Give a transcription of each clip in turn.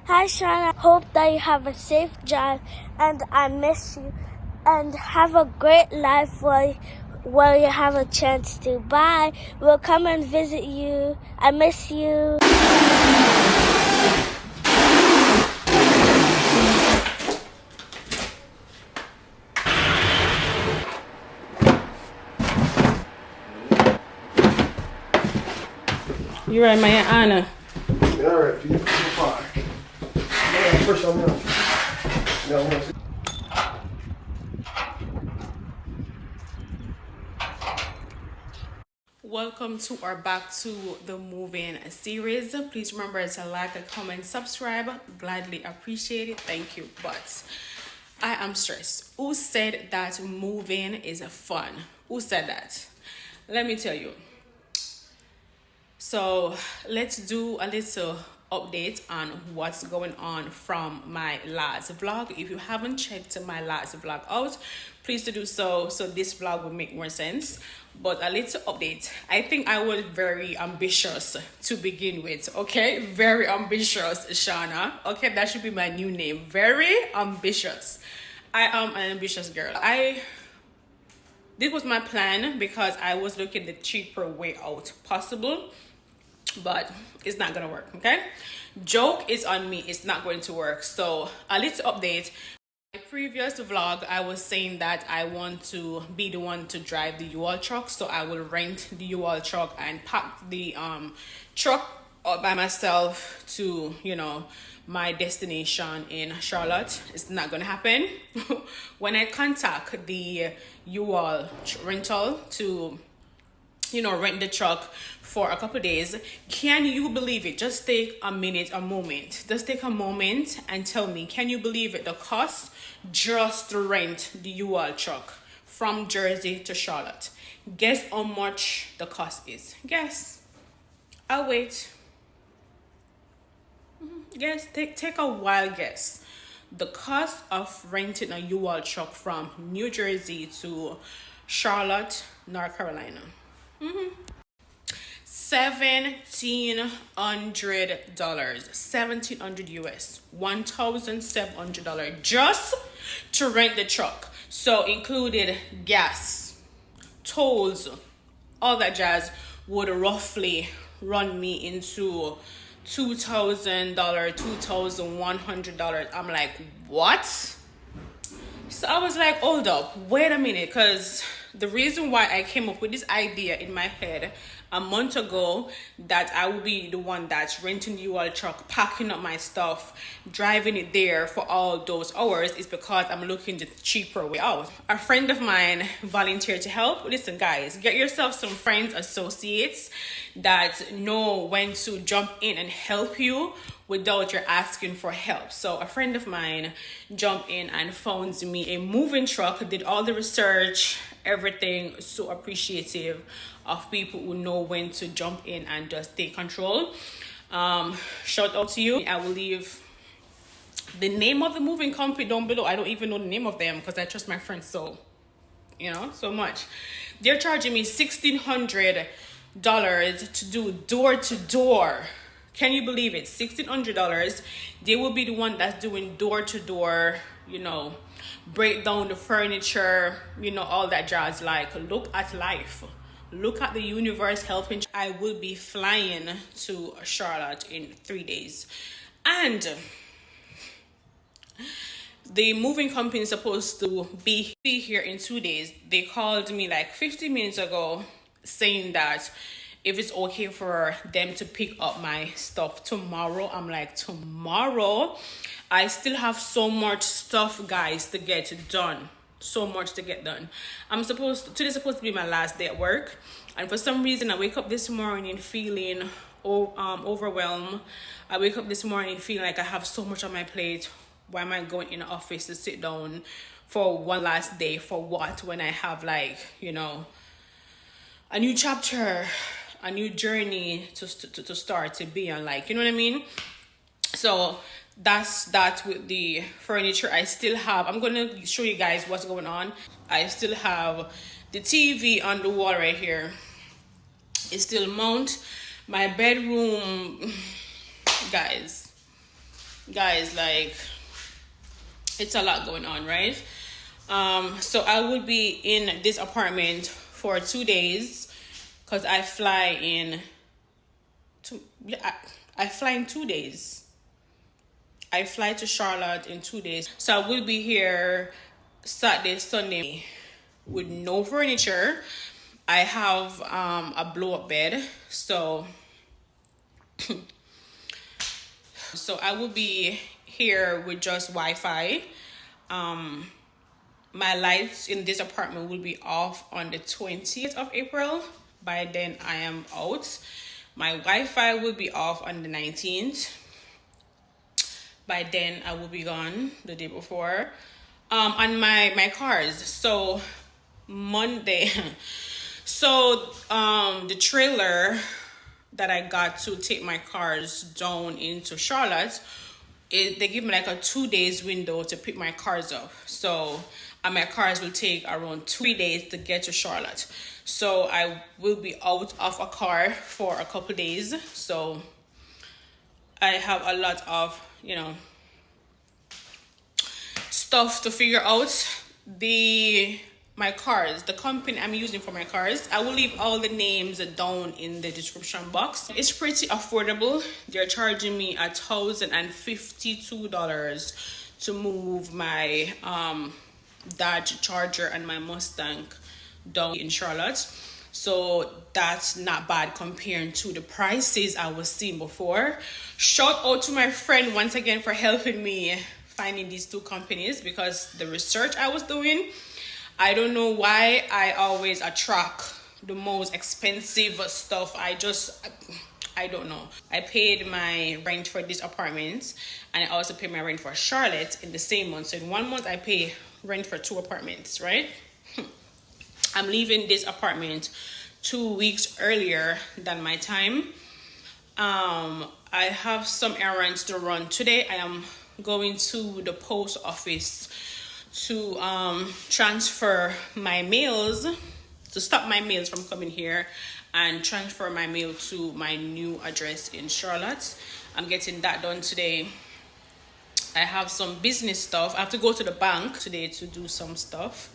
Hi, Shawna. Hope that you have a safe drive, and I miss you. And have a great life while you have a chance to. Bye. We'll come and visit you. I miss you. You right, my Aunt Anna? Yeah, all right, people far. Yeah, first I'm gonna. Welcome to our back to the moving series. Please remember to like, comment, subscribe. Gladly appreciate it. Thank you. But I am stressed. Who said that moving is fun? Who said that? Let me tell you. So let's do a little update on what's going on from my last vlog. If you haven't checked my last vlog out, please do so this vlog will make more sense. But a little update. I think I was very ambitious to begin with. Okay, very ambitious, Shawna. Okay, that should be my new name. Very ambitious. I am an ambitious girl. This was my plan because I was looking the cheaper way out possible. But it's not gonna work. Okay, joke is on me, it's not going to work. So a little update. My previous vlog, I was saying that I want to be the one to drive the U-Haul truck, so I will rent the U-Haul truck and pack the truck up by myself to, you know, my destination in Charlotte. It's not gonna happen. When I contact the U-Haul rental to, you know, rent the truck for a couple days, can you believe it? Just take a moment. Just take a moment and tell me, can you believe it? The cost just to rent the U-Haul truck from Jersey to Charlotte. Guess how much the cost is. Guess. I'll wait. Guess. Take a wild guess. The cost of renting a U-Haul truck from New Jersey to Charlotte, North Carolina. $1,700, $1,700 US, $1,700 just to rent the truck. So included gas, tolls, all that jazz would roughly run me into $2,000, $2,100. I'm like, what? So I was like, hold up, wait a minute, because the reason why I came up with this idea in my head a month ago that I would be the one that's renting the U-Haul truck, packing up my stuff, driving it there for all those hours is because I'm looking the cheaper way out. A friend of mine volunteered to help. Listen, guys, get yourself some friends, associates that know when to jump in and help you without you asking for help. So a friend of mine jumped in and found me a moving truck, did all the research, everything. So appreciative of people who know when to jump in and just take control. Shout out to you. I will leave the name of the moving company down below. I don't even know the name of them because I trust my friends so, you know, so much. They're charging me $1,600 to do door to door. Can you believe it? $1,600. They will be the one that's doing door to door, you know, break down the furniture, you know, all that jazz. Like, look at life. Look at the universe helping. I will be flying to Charlotte in 3 days. And the moving company is supposed to be here in 2 days. They called me like 15 minutes ago saying that if it's okay for them to pick up my stuff tomorrow. I'm like, tomorrow? I still have so much stuff, guys, to get done. So much to get done. Today's supposed to be my last day at work, and for some reason I wake up this morning feeling overwhelmed. I wake up this morning feeling like I have so much on my plate. Why am I going in the office to sit down for one last day? For what? When I have, like, you know, a new chapter, a new journey to start to be on, like, you know what I mean? So that's that with the furniture. I still have, I'm gonna show you guys what's going on. I still have the TV on the wall right here. It's still mount. My bedroom, guys, like, it's a lot going on, right? So I will be in this apartment for 2 days because I fly in I fly in 2 days. I fly to Charlotte in 2 days. So I will be here Saturday, Sunday with no furniture. I have a blow-up bed. So I will be here with just Wi-Fi. My lights in this apartment will be off on the 20th of April. By then I am out. My Wi-Fi will be off on the 19th. By then I will be gone the day before. On my cars. So Monday. So the trailer that I got to take my cars down into Charlotte, they give me like a 2 days window to pick my cars up. So my cars will take around 3 days to get to Charlotte. So I will be out of a car for a couple days. So I have a lot of, stuff to figure out. My cars, the company I'm using for my cars, I will leave all the names down in the description box. It's pretty affordable. They're charging me $1,052 to move my Dodge Charger and my Mustang down in Charlotte. So that's not bad compared to the prices I was seeing before. Shout out to my friend once again for helping me finding these two companies, because the research I was doing, I don't know why I always attract the most expensive stuff. I don't know. I paid my rent for this apartment, and I also paid my rent for Charlotte in the same month. So in 1 month I pay rent for 2 apartments, right? I'm leaving this apartment 2 weeks earlier than my time. I have some errands to run today. I am going to the post office to transfer my mails, to stop my mails from coming here and transfer my mail to my new address in Charlotte. I'm getting that done today. I have some business stuff. I have to go to the bank today to do some stuff,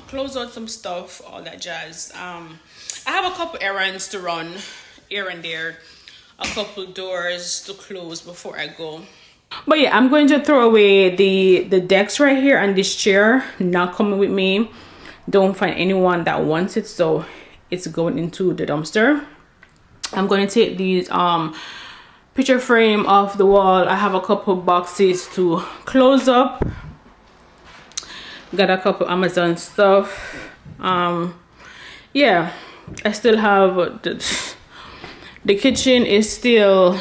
close out some stuff, all that jazz. I have a couple errands to run here and there, a couple doors to close before I go. But yeah, I'm going to throw away the decks right here and this chair, not coming with me. Don't find anyone that wants it, so it's going into the dumpster. I'm going to take these picture frame off the wall. I have a couple boxes to close up. Got a couple Amazon stuff. Yeah, I still have the kitchen is still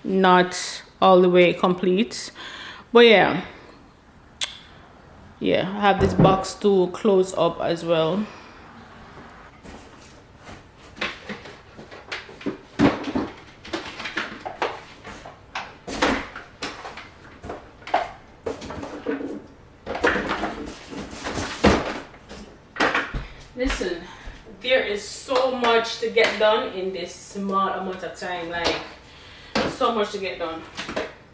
not all the way complete, but yeah, I have this box to close up as well. Listen, there is so much to get done in this small amount of time, like so much to get done,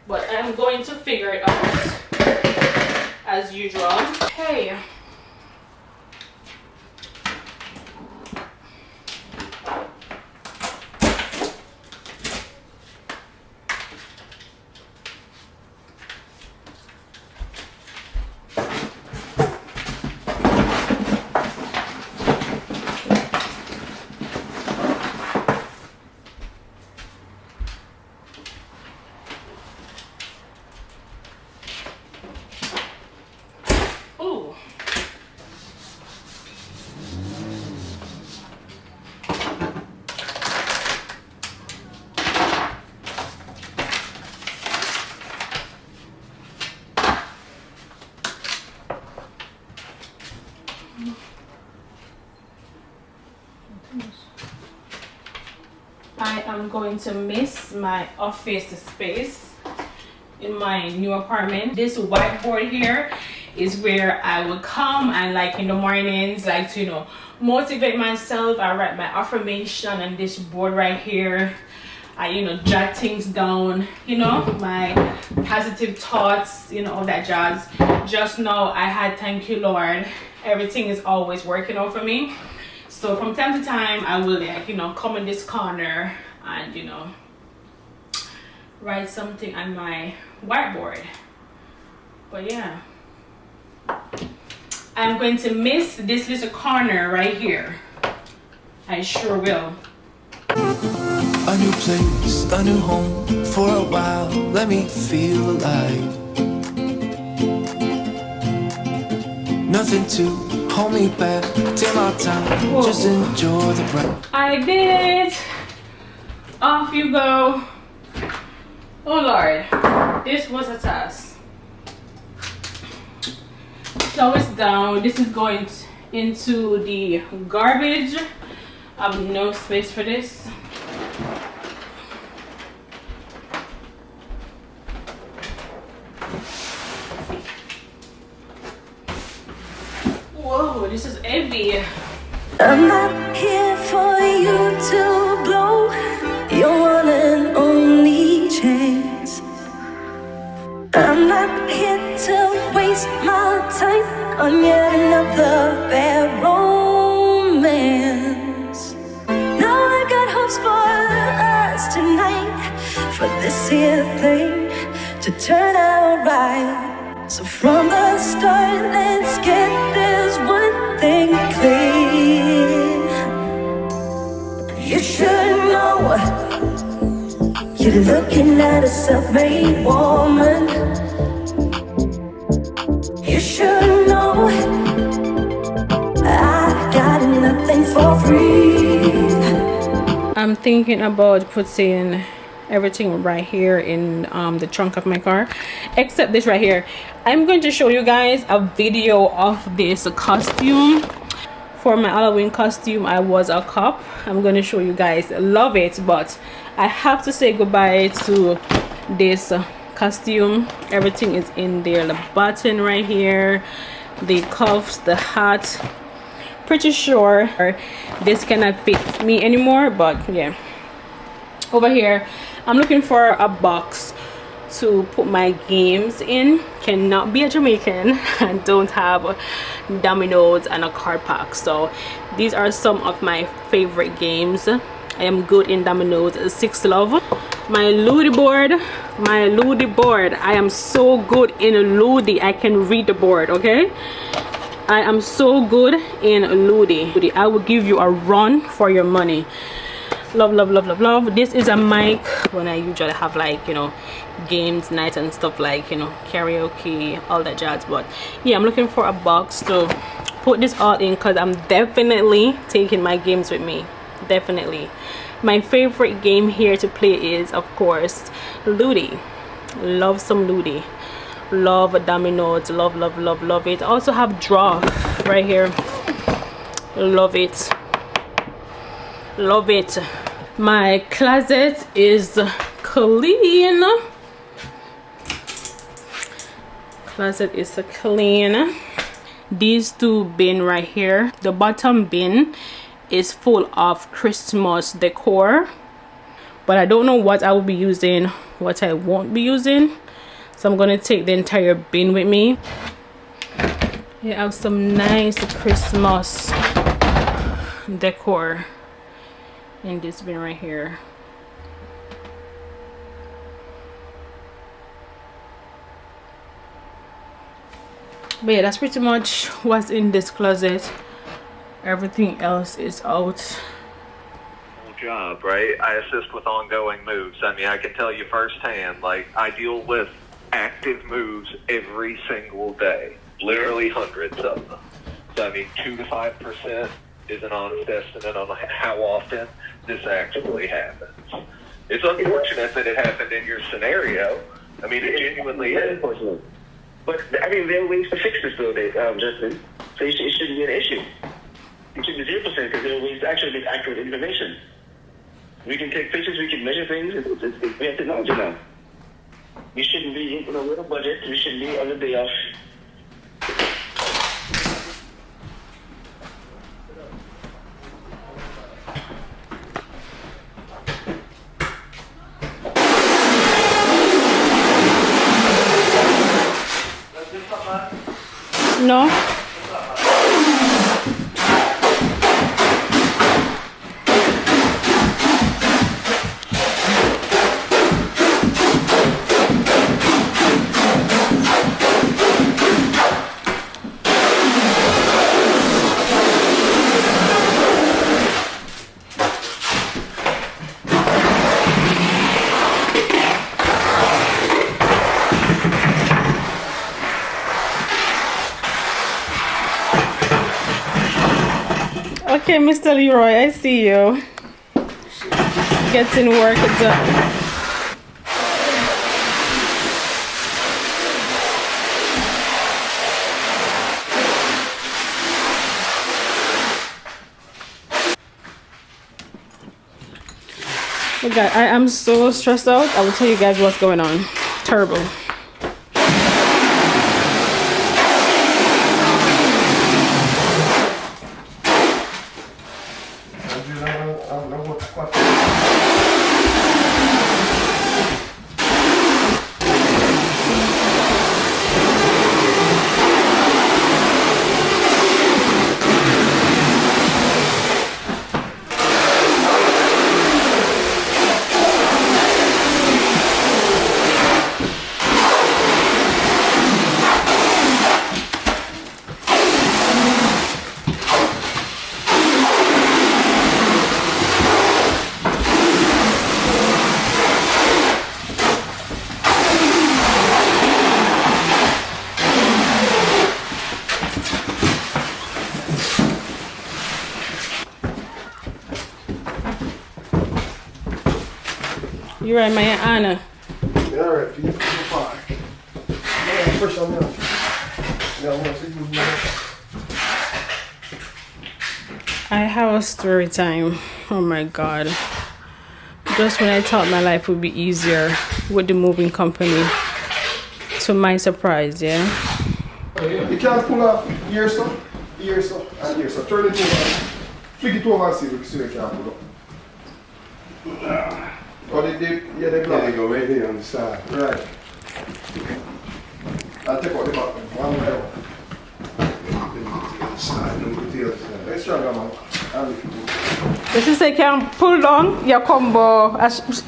but I'm going to figure it out as usual. Hey, I am going to miss my office space in my new apartment. This whiteboard here is where I would come and, like, in the mornings, like, to motivate myself. I write my affirmation on this board right here. I, you know, jot things down, you know, my positive thoughts, you know, all that jazz. Just know I had thank you, Lord. Everything is always working out for me. So from time to time, I will, like, you know, come in this corner and, you know, write something on my whiteboard. But yeah, I'm going to miss this little corner right here. I sure will. A new place, a new home for a while. Let me feel alive. Nothing to hold me back. Take my time. Whoa. Just enjoy the ride. I did it. Off you go. Oh Lord, this was a task. So it's down. This is going into the garbage. I have no space for this. Whoa, this is heavy. I'm not here for you to blow your one and only chance. I'm not here to waste my time on yet another bad romance. Now I got hopes for us tonight, for this here thing to turn out right. So from the start, let's get this one thing clear. You should know you're looking at a self-made woman. You should know I got nothing for free. I'm thinking about putting everything right here in the trunk of my car, except this right here. I'm going to show you guys a video of this costume. For my Halloween costume, I was a cop. I'm going to show you guys. Love it, but I have to say goodbye to this costume. Everything is in there. The button right here, the cuffs, the hat. Pretty sure this cannot fit me anymore, but yeah. Over here, I'm looking for a box to put my games in. Cannot be a Jamaican and don't have dominoes and a card pack. So these are some of my favorite games. I am good in dominoes. 6 Love. My Ludi board. I am so good in Ludi. I can read the board, okay? I am so good in Ludi. I will give you a run for your money. Love, love, love, love, love. This is a mic when I usually have, like, you know, games night and stuff, like, you know, karaoke, all that jazz. But yeah, I'm looking for a box to put this all in, because I'm definitely taking my games with me. Definitely. My favorite game here to play is, of course, Ludi. Love some Ludi. Love dominoes. Love, love, love, love it. Also have draw right here. Love it. Love it. My closet is clean. Closet is clean. These two bin right here, the bottom bin is full of Christmas decor, but I don't know what I will be using, what I won't be using, so I'm gonna take the entire bin with me. You have some nice Christmas decor in this bin right here. But yeah, that's pretty much what's in this closet. Everything else is out. Job, right? I assist with ongoing moves. I mean, I can tell you firsthand, like, I deal with active moves every single day, literally hundreds of them. So I mean, 2 to 5% is an honest estimate on how often this actually happens. It's unfortunate that it happened in your scenario. I mean, it genuinely is. But I mean, there are ways to fix this, though, Justin. So it shouldn't be an issue. It should be 0% because there are ways to actually get accurate information. We can take pictures, we can measure things. We have technology now. We shouldn't be in a little budget. We shouldn't be on the day off. No? Okay, Mr. Leroy, I see you. Getting work done. Oh God, I am so stressed out. I will tell you guys what's going on. Terrible. You're right, my Anna. Yeah, all right, you far. Yeah, first I'm out. Yeah, I want to see you. I have a story time. Oh my God. Just when I thought my life would be easier with the moving company, to my surprise, yeah. You can't pull off here, so, and here, so. Turn it over. Flick it over and see if you can pull up. Oh, they block. There you go, right here on the side. Right. I'll take out the back one more. Let's try that, man. If you say can pull down your combo,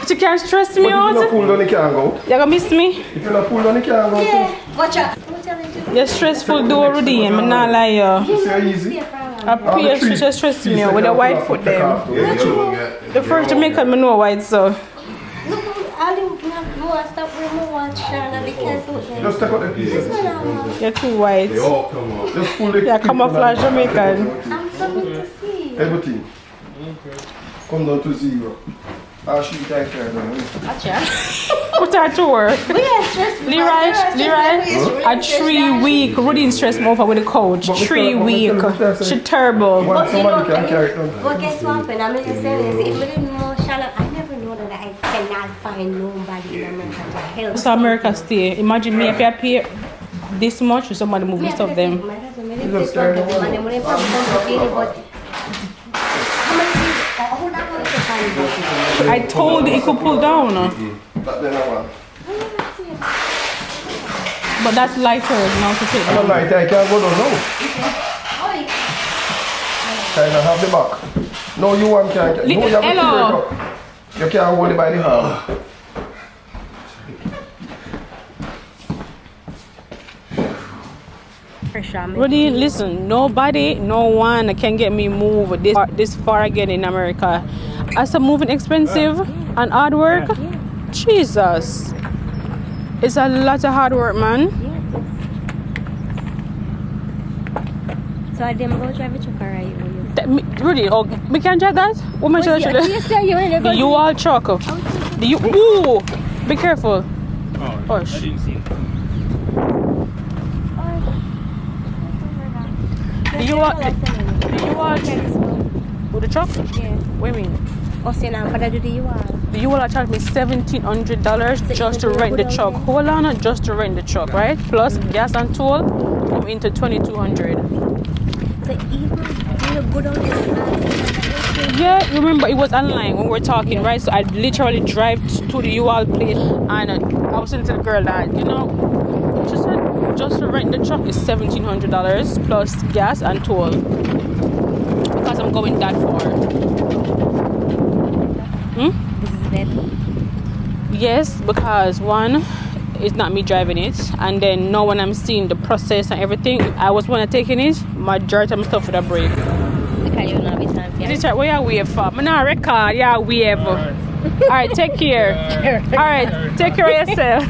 you can't stress me out. If you not pull down, you can't go. You're gonna miss me? If you not pull down, you can't go. Yeah, watch out. You're stressful, do already. I'm not lie. It's very easy. I pay you stress me with a white foot them. The first Jamaican I know white, so. I didn't stop removing Shawna because Just take out the pieces. You're too white. They all come out. Just pull the You're camouflage Jamaican. I'm something to see. Everything. Come down to 0. I'll shoot you take care of them. Put her to work. We are stressed. Leroy, a 3-week Rudy stress me over with the coach. 3 week. She terrible. Once somebody can carry it down. But guess what happened? I'm just saying is, if we didn't know Shawna, I never know that I cannot find nobody in America to help. So America stay. Imagine me if I pay this much for somebody moving stuff them. I told you it could pull down. But that's lighter now to take No down. light, I can't go down now. Kind of have the back. No, you want can't. No, you have to break up. You can't hold it by the hand. Rudy, listen, nobody, no one can get me move this far again in America. As a moving expensive and hard work, Jesus. It's a lot of hard work, man. So I didn't go drive a truck, alright? Rudy, oh, we can drive that? What am I trying to do? The U-Haul truck. The ooh, be careful. Oh, I didn't see it. The U-Haul with the truck? Yeah. What do you mean? Oh, say now, but I do the U-Haul. The U-Haul charged me $1,700 just to rent the truck. Hold on, just to rent the truck, right? Plus gas and toll, come into $2,200. So even you go down this. Yeah, remember it was online when we were talking, right? So I literally drive to the U-Haul place and I was saying to the girl that, you know, Just to rent the truck is $1,700 plus gas and toll. Because I'm going that far. This is it. Yes, because one, it's not me driving it, and then no one I'm seeing the process and everything. I was when I taking it, majority of my stuff with a break. Because you're not be time. This right, where you wave for? I'm not record, yeah, wave. Alright, take care. Alright, take care of yourself.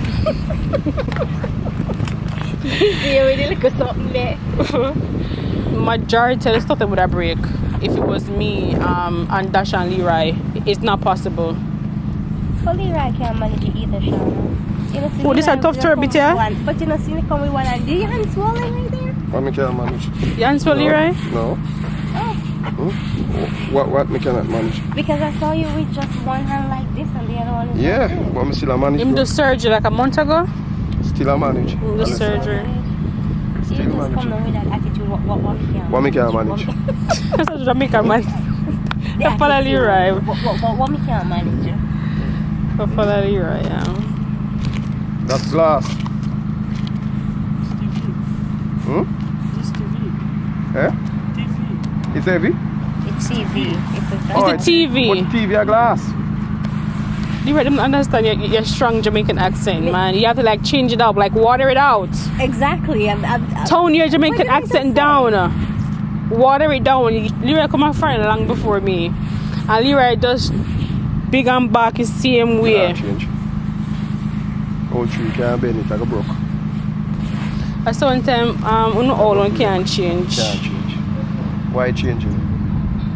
You really look at something there. Majority of the stuff that would have break. If it was me and Dash and Leroy, it's not possible. Well, Leroy can't manage it either, Shawna. Oh, this is a tough turbot, yeah? But you know, see me come with one and do your hands swollen right there? What me can't manage? You answer, Leroy? No. Oh. What me cannot manage? Because I saw you with just one hand like this and the other one is Yeah, like this. but me still a manage. Him do surgery like a month ago. Still a manage. Him do surgery. So you just manage. come down with that attitude, what me can't What me can't manage? That's a Jamaican man. The follow Leroy. What me can't manage? The follow Leroy, yeah. That's glass. Eh? It's heavy? It's TV. It's It's the TV. But the TV a glass. Leroy, don't understand your strong Jamaican accent, man. You have to like change it up, like water it out. Exactly. Tone your Jamaican What did I just accent down. Water it down. Leroy come and friend long before me. And Leroy does big and back is same way. Can't change. Old tree can't bend it like a broke. I saw one time, all one can't change. Can't change. Why changing?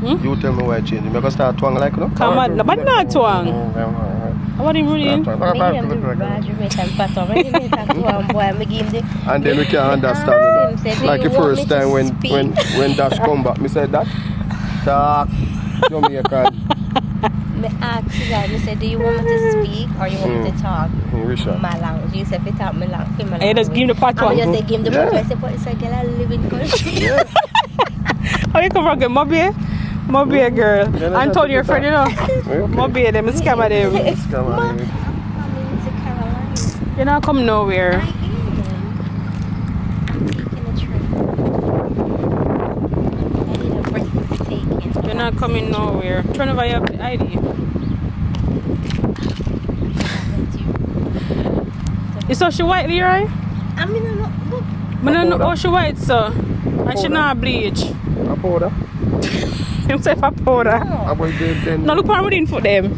You tell me why changing. Because start twang like no? Come on, but not twang. What are you reading? And then we can understand. You know? Like the first time when Dash come back, me said that. Talk. Jamaican. Me ask you guys, me say, do you want me to speak or you want me to talk? Richard. My language. You say, if you talk my language. Hey, just give him the part I one. just say, give him the part. I say, but it's like, girl, I live in country. How you come from? Get Mobby? Mobby girl. And told your friend, you know. Mobby, them scam at them. I'm into Carolina. You're not coming nowhere. I am. In a train. I need a break to take in. You're not coming nowhere. Turn over your ID. You saw she white, Leroy? I mean, look. But no, oh, she white, so. And she not bleach. A powder. Himself a powder. No, look what I'm for them.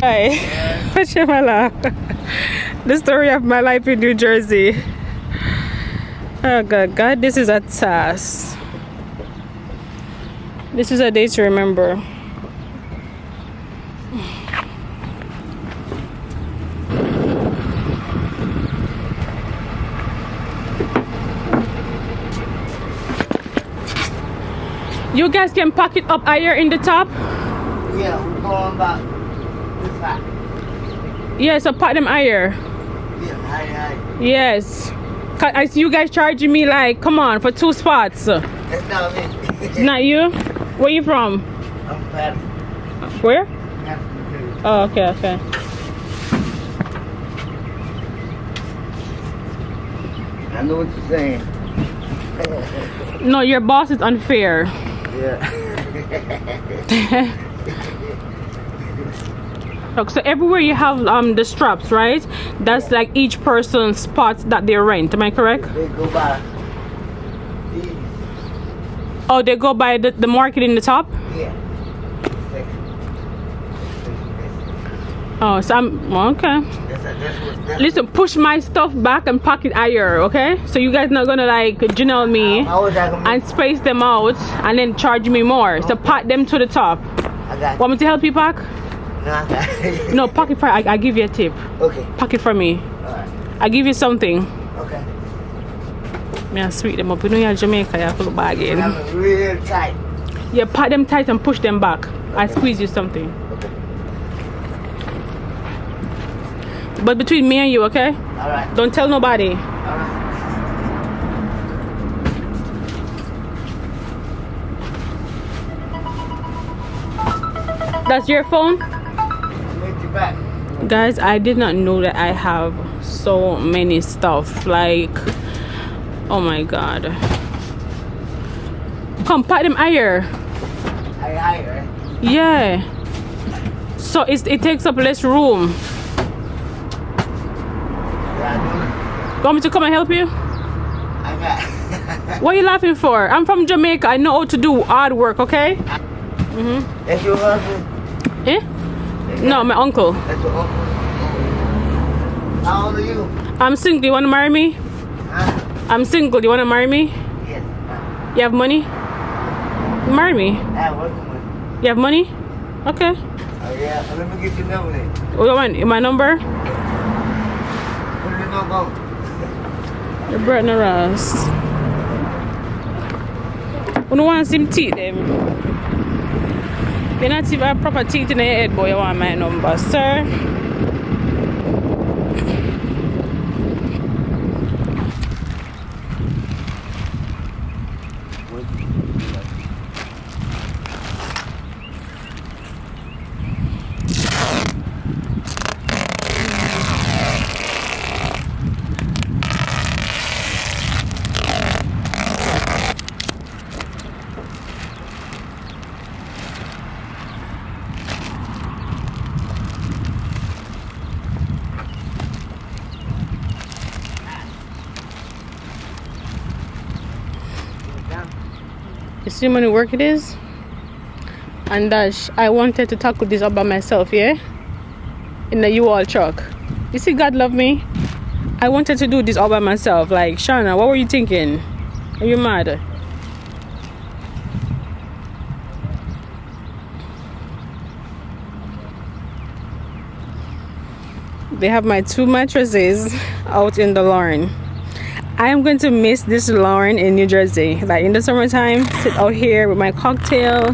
Hi. What's your laugh? The story of my life in New Jersey. Oh God, this is a task. This is a day to remember. You guys can pack it up higher in the top? Yeah, we're going back this side. Yeah, so pack them higher. Yeah, high. Yes. I see you guys charging me like, come on, for 2 spots. That's not me. It's not you? Where you from? I'm bad. Where? Oh, okay. I know what you're saying. No, your boss is unfair. Yeah. Look, so everywhere you have the straps, right? That's like each person's spots that they rent. Am I correct? They go by these. Oh, they go by the market in the top? Yeah. Oh, so I'm okay. That's Listen, push my stuff back and pack it higher, okay? So you guys not gonna like janelle me and space them out and then charge me more. So pack them to the top. I got Want me to help you pack? No, I got No, pack it for I give you a tip. Okay. Pack it for me. Alright. I give you something. Okay. Me sweet them up. You know you're Jamaica, you have to look back in. I'm real tight. Yeah, pat them tight and push them back. I squeeze you something. Okay. But between me and you, okay? Alright. Don't tell nobody. Alright. That's your phone? Make you back. Guys, I did not know that I have so many stuff. Like, oh my god. Come pack them higher. Higher. Yeah. So it takes up less room. Yeah, Want me to come and help you? I got. What are you laughing for? I'm from Jamaica. I know how to do hard work, okay? That's your husband? Eh? No, my uncle. That's your uncle? How old are you? I'm single. You want to marry me? Huh? I'm single. You want to marry me? Yes. You have money? Marry me. I have working with. You have money? Okay. Oh, yeah. Let me get your number then. What do you want? My number? Put it in the phone. Your brother no Ross. We don't want some teeth them. You're not even proper teeth in the head, boy. You want my number, sir? You see how many work it is? And Dash, I wanted to tackle this up by myself, yeah? In the U-Haul truck. You see God love me? I wanted to do this all by myself. Like, Shawna, what were you thinking? Are you mad? They have my 2 mattresses out in the lawn. I am going to miss this lawn in New Jersey. Like in the summertime, sit out here with my cocktail,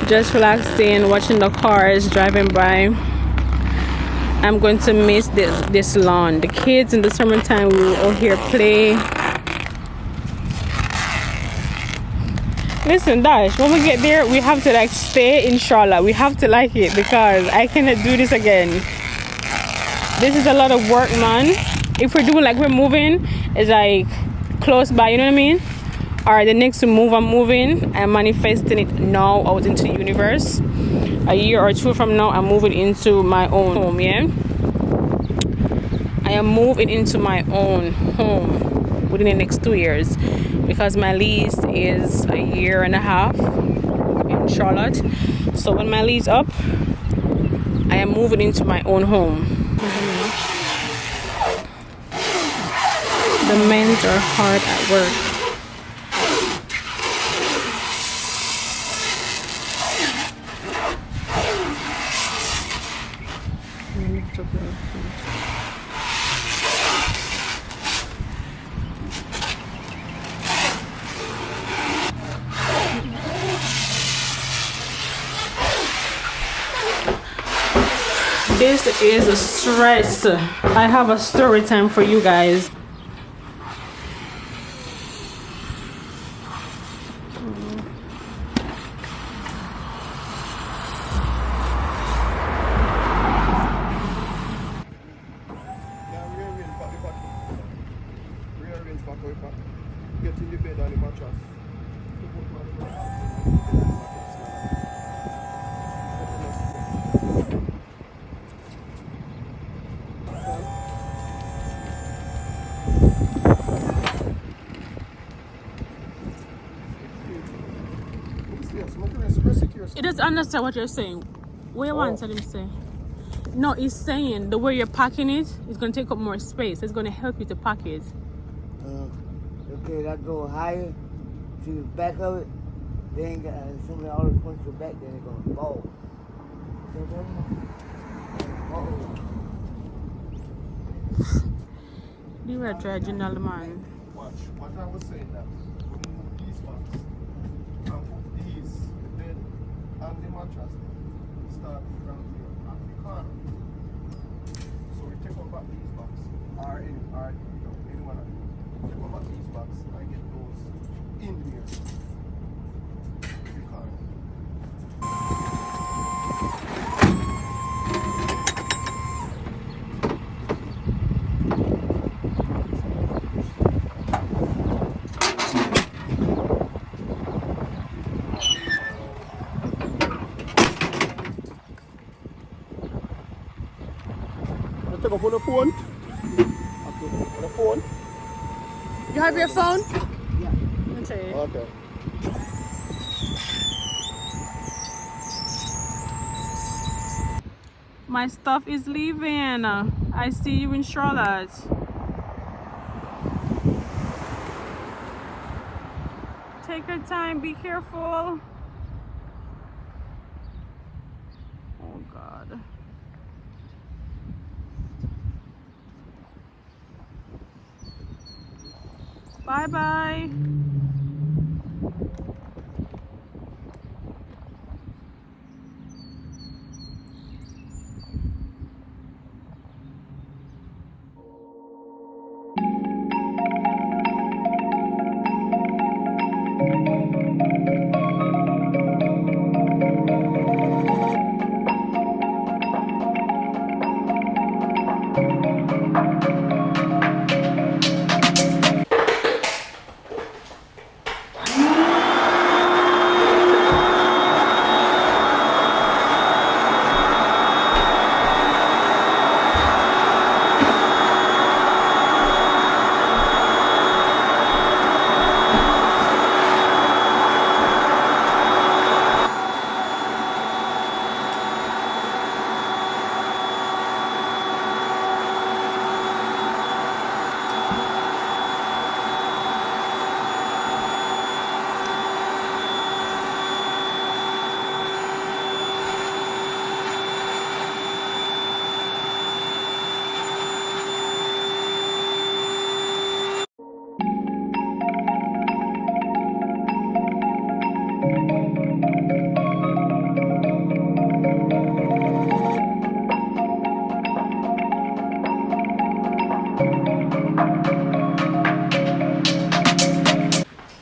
just relaxing, watching the cars driving by. I'm going to miss this lawn. The kids in the summertime will out here play. Listen, Dash, when we get there, we have to like stay in Charlotte. We have to like it because I cannot do this again. This is a lot of work, man. If we're doing like we're moving, it's like close by, you know what I mean? Or the next move I'm moving, I'm manifesting it now out into the universe. A year or 2 from now, I'm moving into my own home, yeah? I am moving into my own home within the next 2 years because my lease is a year and a half in Charlotte. So when my lease up, I am moving into my own home. The men are hard at work. This is a stress. I have a story time for you guys. Get in the bed and the mattress. It doesn't understand what you're saying. What you want him to say? No, he's saying the way you're packing it is going to take up more space. It's going to help you to pack it. Okay, that go higher to the back of it. Then got somebody always points to the back, then it's going to fall. You were dragging all the man. Watch, what I was saying that we move these ones and put these, the bed and the mattress, start from here at the corner. So we take up back these box, or anyone of them. Take up back these box and get those in here. The corner. take up on the phone. Okay, on the phone. You have your phone? Yeah. Okay. Okay. My stuff is leaving. I see you in Charlotte. Take your time, be careful. Oh God. Bye bye.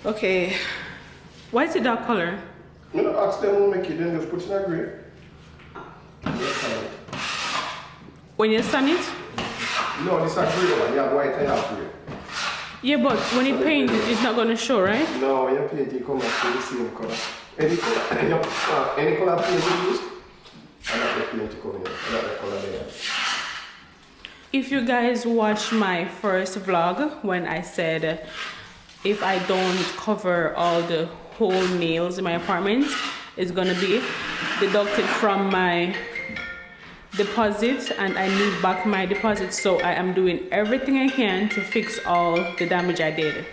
Okay. Why is it that color? You know, ask them to make it, then just put it in a gray. When you sun it? No, this is a gray one. You have white and you have gray. Yeah, but when you paint it, it's not gonna show, right? No, when you paint it, come out to the same color. Any color paint you use, I like the paint to come in. I like the color there. If you guys watch my first vlog when I said if I don't cover all the whole nails in my apartment, it's gonna be deducted from my deposit and I need back my deposit. So I am doing everything I can to fix all the damage I did.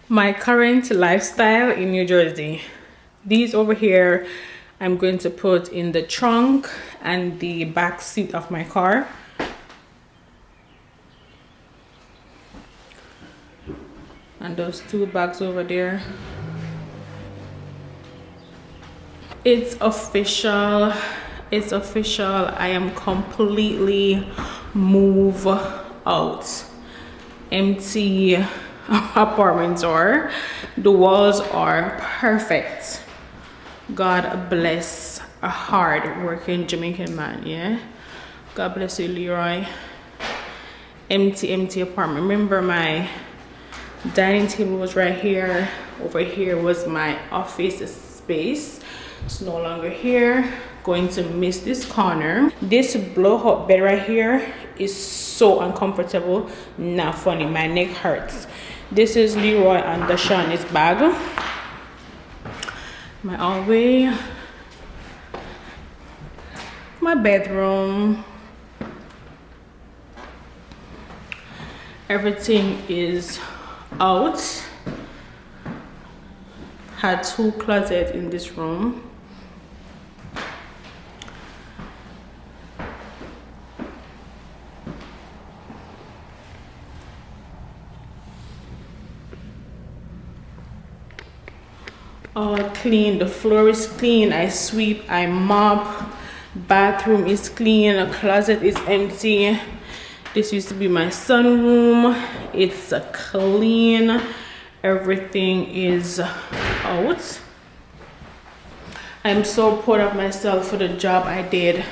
My current lifestyle in New Jersey. These over here I'm going to put in the trunk and the back seat of my car. And those two bags over there. It's official. It's official. I am completely move out. Empty apartment door. The walls are perfect. God bless a hard working Jamaican man. Yeah, God bless you, Leroy. Empty apartment. Remember, my dining table was right here. Over here was my office space. It's no longer here. Going to miss this corner. This blow-up bed right here is so uncomfortable. Not funny. My neck hurts. This is Leroy and Dashani's bag. My hallway. My bedroom. Everything is out. Had two closets in this room. All clean. The floor is clean. I sweep, I mop. Bathroom is clean. The closet is empty. This used to be my sunroom. It's clean. Everything is out. I'm so proud of myself for the job I did.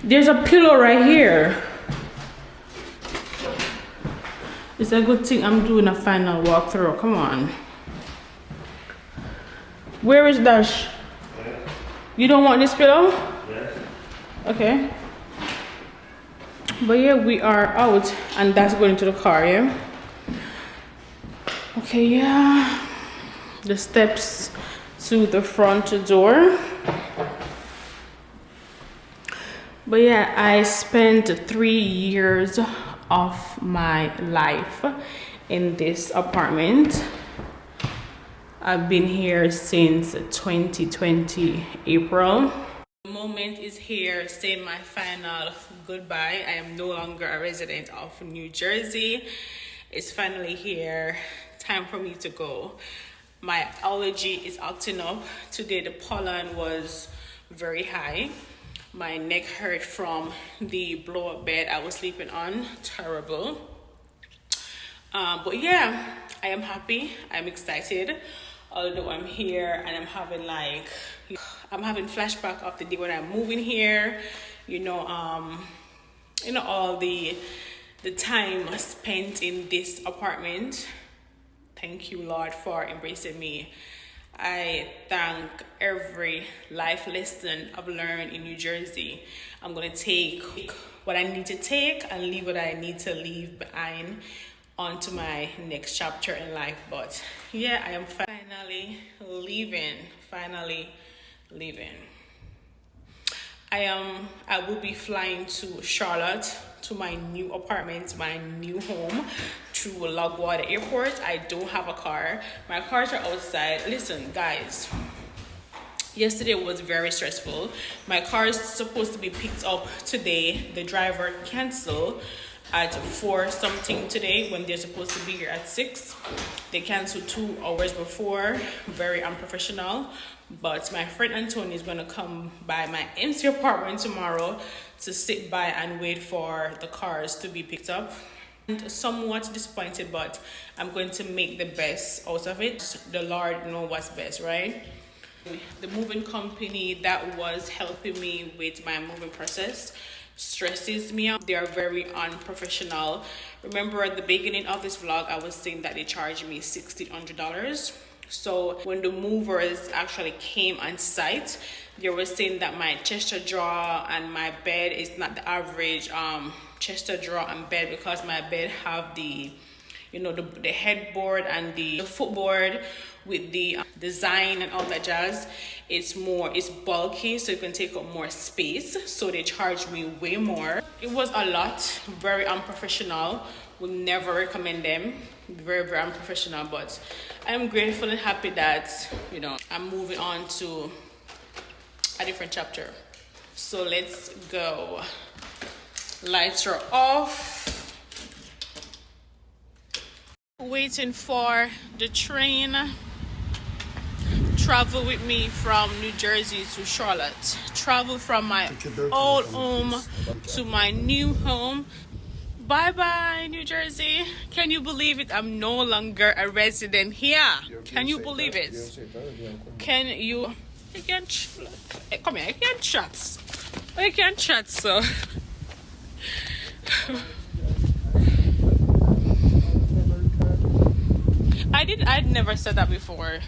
There's a pillow right here. It's a good thing I'm doing a final walkthrough. Come on. Where is Dash? You don't want this pillow? Yes. Okay. But yeah, we are out and that's going to the car, yeah? Okay, yeah. The steps to the front door. But yeah, I spent 3 years of my life in this apartment. I've been here since 2020 April. The moment is here, saying my final goodbye. I am no longer a resident of New Jersey. It's finally here. Time for me to go. My allergy is acting up. Today the pollen was very high. My neck hurt from the blow-up bed I was sleeping on. Terrible. But yeah, I am happy. I'm excited. Although I'm here and I'm having flashback of the day when I'm moving here. All the time spent in this apartment. Thank you, Lord, for embracing me. I thank every life lesson I've learned in New Jersey. I'm going to take what I need to take and leave what I need to leave behind onto my next chapter in life. But yeah, I am finally leaving. I will be flying to Charlotte, to my new apartment, my new home, through LaGuardia Airport. I don't have a car. My cars are outside. Listen, guys, yesterday was very stressful. My car is supposed to be picked up today. The driver canceled at 4 something today when they're supposed to be here at 6. They canceled 2 hours before. Very unprofessional. But my friend Anthony is going to come by my empty apartment tomorrow to sit by and wait for the cars to be picked up. And somewhat disappointed, but I'm going to make the best out of it. The Lord knows what's best, right? The moving company that was helping me with my moving process stresses me out. They are very unprofessional. Remember at the beginning of this vlog, I was saying that they charged me $1,600. So when the movers actually came on site, they were saying that my Chester drawer and my bed is not the average Chester drawer and bed, because my bed have the the headboard and the footboard with the design and all that jazz. It's bulky, so you can take up more space. So they charged me way more. It was a lot. Very unprofessional. Would never recommend them. Very, very unprofessional. But I'm grateful and happy that I'm moving on to a different chapter. So let's go. Lights are off. Waiting for the train. Travel with me from New Jersey to Charlotte. Travel from my old home to my new home. Bye bye, New Jersey. Can you believe it? I'm no longer a resident here. Can you believe it? Can you? You can come here. You can chat. You can chat, so. I'd never said that before.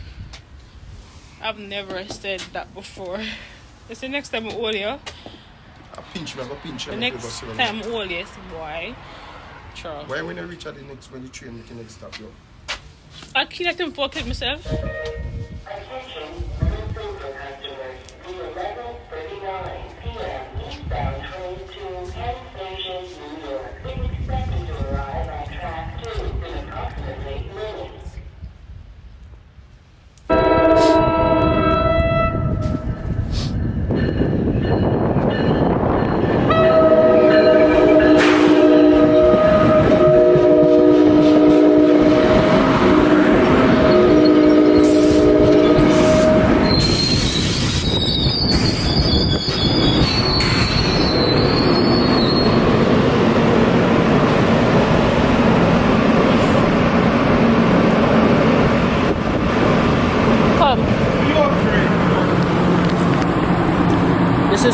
I've never said that before. It's the next time I'm old, yeah? The next time I'm old, yes, boy. Sure. Why when I reach at the train, we can next stop, yo? I'll kill at him for myself. Attention, Minnesota customers. The 11:39 p.m. eastbound train to Penn Station, New York is expected to arrive at track 2 in approximately 8 minutes.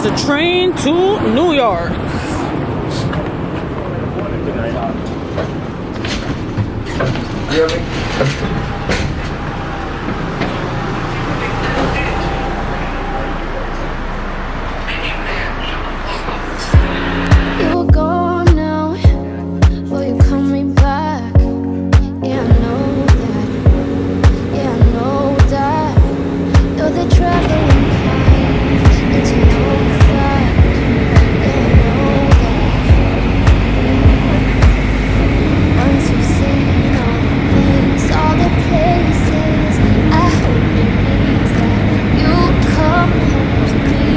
is the train to New York. You're gone now, will you call me back? Yeah, I know that. Yeah, I know that. You're the traveling kind, and you know that. Yeah, I know that. Once you've seen all the things, all the places, I hope it means that you'll come home to me.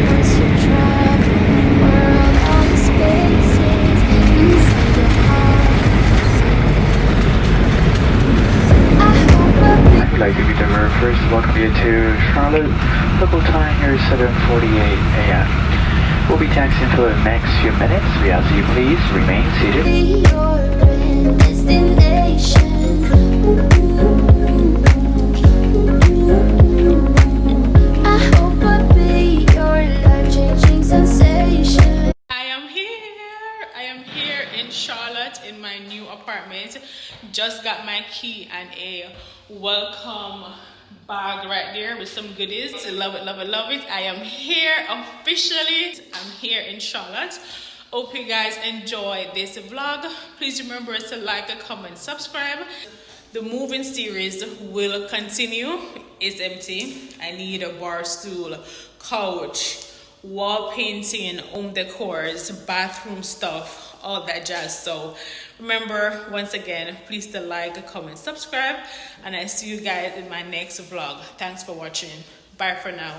Once you travel the world, all the spaces, you see the heart. I hope I would like to be the very first to welcome you to Charlotte. Local time here is 7:48 a.m. We'll be taxiing for the next few minutes. We ask you please remain seated. be your destination. I hope I'll be your life-changing sensation. I am here in Charlotte in my new apartment. Just got my key and a welcome bag right there with some goodies. Love it, love it, love it. I am here officially. I'm here in Charlotte. Hope you guys enjoy this vlog. Please remember to like, comment, subscribe. The moving series will continue. It's empty. I need a bar stool, couch, wall painting, home decors, bathroom stuff, all that jazz. So remember, once again, please to like, comment, subscribe, and I see you guys in my next vlog. Thanks for watching. Bye for now.